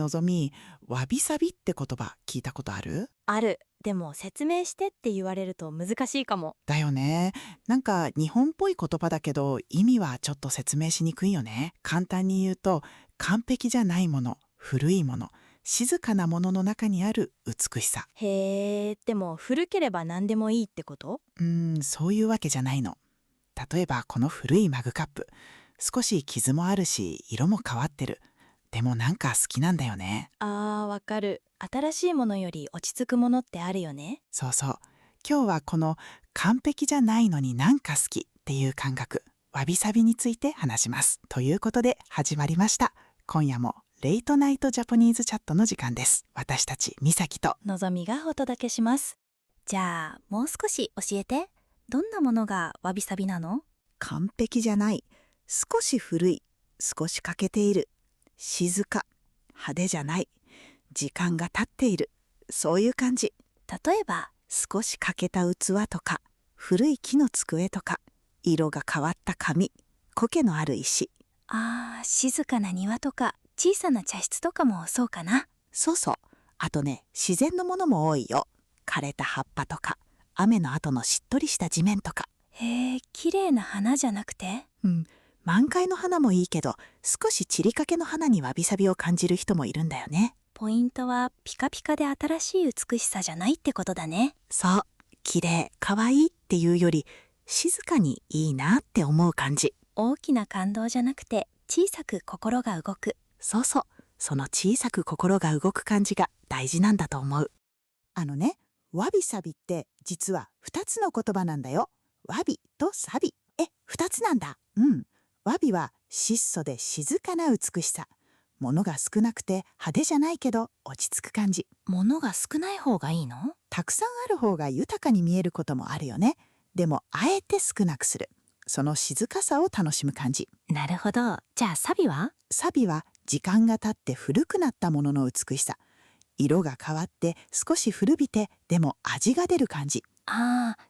のぞみ、わびさびって言葉聞いたことある？ある。でも説明してって言われると難しいかも。だよね。なんか日本っぽい言葉だけど意味はちょっと説明しにくいよね。簡単に言うと、完璧じゃないもの、古いもの、静かなものの中にある美しさ。へえ、でも古ければ何でもいいってこと？そういうわけじゃないの。例えばこの古いマグカップ。少し傷もあるし、色も変わってる。でもなんか好きなんだよね。わかる。新しいものより落ち着くものってあるよね。そうそう。今日はこの完璧じゃないのになんか好きっていう感覚、わびさびについて話します。ということで始まりました。今夜もレイトナイトジャポニーズチャットの時間です。私たち、みさきとのぞみがお届けします。じゃあ、もう少し教えて。どんなものがわびさびなの？完璧じゃない、少し古い、少し欠けている、静か、派手じゃない、時間が経っている、そういう感じ。例えば、少し欠けた器とか、古い木の机とか、色が変わった紙、苔のある石。静かな庭とか小さな茶室とかもそうかな。そうそう。あとね、自然のものも多いよ。枯れた葉っぱとか、雨の後のしっとりした地面とか。へえ、綺麗な花じゃなくて？満開の花もいいけど、少し散りかけの花にわびさびを感じる人もいるんだよね。ポイントはピカピカで新しい美しさじゃないってことだね。そう、綺麗、可愛いっていうより、静かにいいなって思う感じ。大きな感動じゃなくて小さく心が動く。そうそう、その小さく心が動く感じが大事なんだと思う。わびさびって実は2つの言葉なんだよ。わびとさび。2つなんだ。わびは質素で静かな美しさ。物が少なくて派手じゃないけど落ち着く感じ。物が少ない方がいいの？たくさんある方が豊かに見えることもあるよね。でもあえて少なくする。その静かさを楽しむ感じ。なるほど。じゃあサビは？サビは時間が経って古くなったものの美しさ。色が変わって少し古びて、でも味が出る感じ。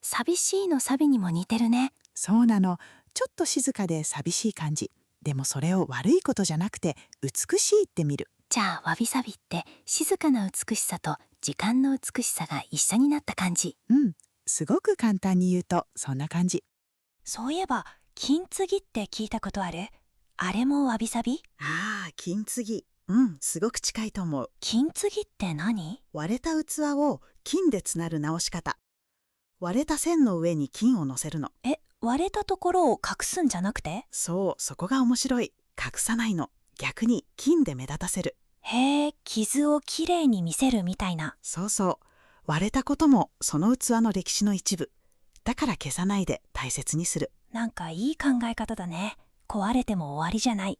寂しいのサビにも似てるね。そうなの。ちょっと静かで寂しい感じ。でもそれを悪いことじゃなくて美しいって見る。じゃあわびさびって静かな美しさと時間の美しさが一緒になった感じ。すごく簡単に言うとそんな感じ。そういえば金継ぎって聞いたことある？あれもわびさび？金継ぎ。すごく近いと思う。金継ぎって何？割れた器を金でつなる直し方。割れた線の上に金を乗せるの。割れたところを隠すんじゃなくて？そう、そこが面白い。隠さないの。逆に金で目立たせる。へえ、傷をきれいに見せるみたいな。そうそう。割れたこともその器の歴史の一部。だから消さないで大切にする。なんかいい考え方だね。壊れても終わりじゃない。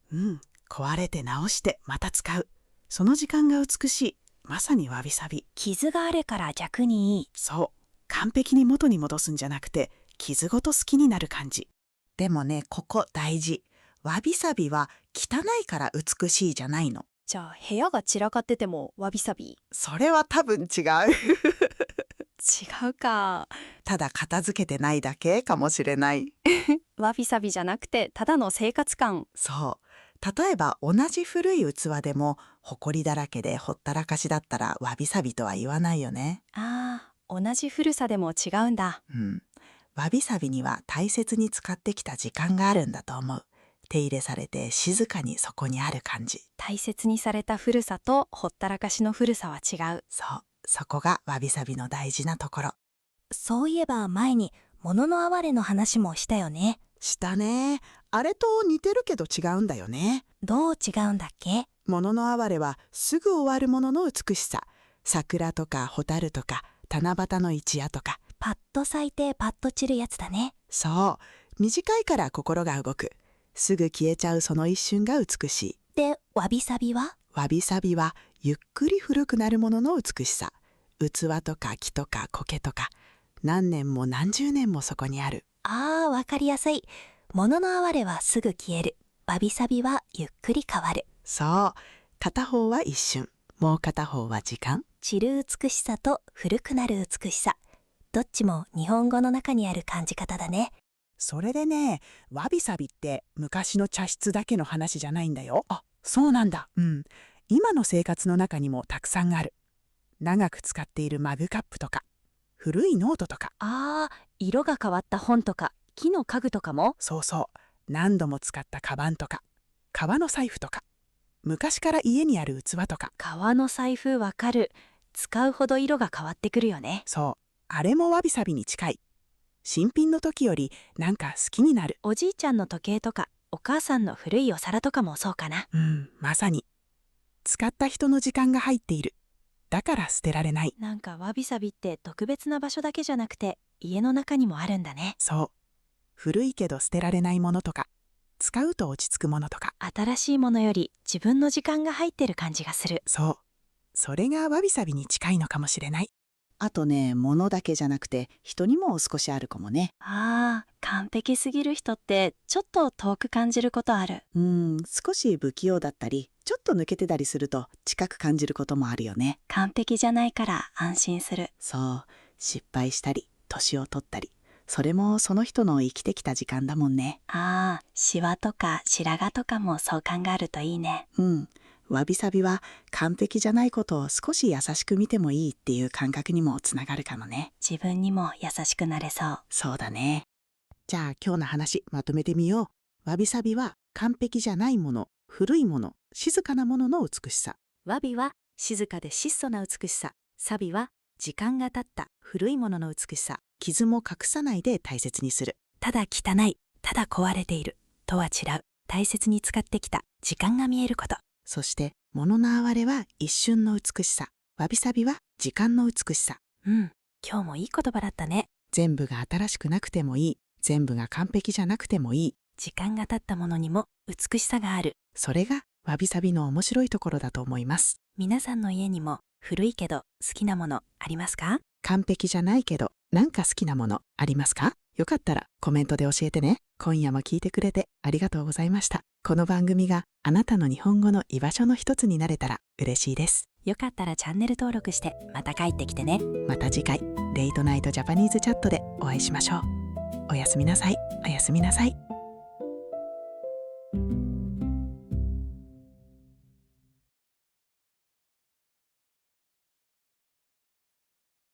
壊れて直してまた使う。その時間が美しい。まさにわびさび。傷があるから逆にいい。そう。完璧に元に戻すんじゃなくて、傷ごと好きになる感じ。でもね、ここ大事。わびさびは汚いから美しいじゃないの。じゃあ部屋が散らかっててもわびさび？それは多分違う。違うか。ただ片付けてないだけかもしれない。わびさびじゃなくてただの生活感。そう。例えば同じ古い器でも、ほこりだらけでほったらかしだったらわびさびとは言わないよね。同じ古さでも違うんだ。わびさびには大切に使ってきた時間があるんだと思う。手入れされて静かにそこにある感じ。大切にされた古さとほったらかしの古さは違う。そう。そこがわびさびの大事なところ。そういえば前に物の哀れの話もしたよね。したね。あれと似てるけど違うんだよね。どう違うんだっけ？物の哀れはすぐ終わるものの美しさ。桜とか蛍とか七夕の一夜とか。パッと咲いてパッと散るやつだね。そう。短いから心が動く。すぐ消えちゃうその一瞬が美しい。で、わびさびは？わびさびはゆっくり古くなるものの美しさ。器とか木とか苔とか、何年も何十年もそこにある。わかりやすい。物の哀れはすぐ消える。わびさびはゆっくり変わる。そう。片方は一瞬、もう片方は時間。散る美しさと古くなる美しさ。どっちも日本語の中にある感じ方だね。それでね、わびさびって昔の茶室だけの話じゃないんだよ。そうなんだ。今の生活の中にもたくさんある。長く使っているマグカップとか、古いノートとか。色が変わった本とか、木の家具とかも。そうそう。何度も使ったカバンとか、革の財布とか、昔から家にある器とか。革の財布わかる。使うほど色が変わってくるよね。そう。あれもわびさびに近い。新品の時よりなんか好きになる。おじいちゃんの時計とか、お母さんの古いお皿とかもそうかな。まさに。使った人の時間が入っている。だから捨てられない。なんかわびさびって特別な場所だけじゃなくて、家の中にもあるんだね。そう。古いけど捨てられないものとか、使うと落ち着くものとか。新しいものより自分の時間が入ってる感じがする。そう。それがわびさびに近いのかもしれない。あとね、物だけじゃなくて人にも少しあるかもね。完璧すぎる人ってちょっと遠く感じることある。少し不器用だったり、ちょっと抜けてたりすると近く感じることもあるよね。完璧じゃないから安心する。そう、失敗したり、年を取ったり、それもその人の生きてきた時間だもんね。シワとか白髪とかも相関があるといいね。わびさびは完璧じゃないことを少し優しく見てもいいっていう感覚にもつながるかもね。自分にも優しくなれそう。そうだね。じゃあ今日の話まとめてみよう。わびさびは完璧じゃないもの、古いもの、静かなものの美しさ。わびは静かで質素な美しさ。さびは時間が経った古いものの美しさ。傷も隠さないで大切にする。ただ汚い、ただ壊れているとは違う。大切に使ってきた時間が見えること。そして物の哀れは一瞬の美しさ。わびさびは時間の美しさ。今日もいい言葉だったね。全部が新しくなくてもいい。全部が完璧じゃなくてもいい。時間が経ったものにも美しさがある。それがわびさびの面白いところだと思います。皆さんの家にも古いけど好きなものありますか？完璧じゃないけどなんか好きなものありますか？よかったらコメントで教えてね。今夜も聞いてくれてありがとうございました。この番組があなたの日本語の居場所の一つになれたら嬉しいです。よかったらチャンネル登録してまた帰ってきてね。また次回レイトナイトジャパニーズチャットでお会いしましょう。おやすみなさい。おやすみなさい。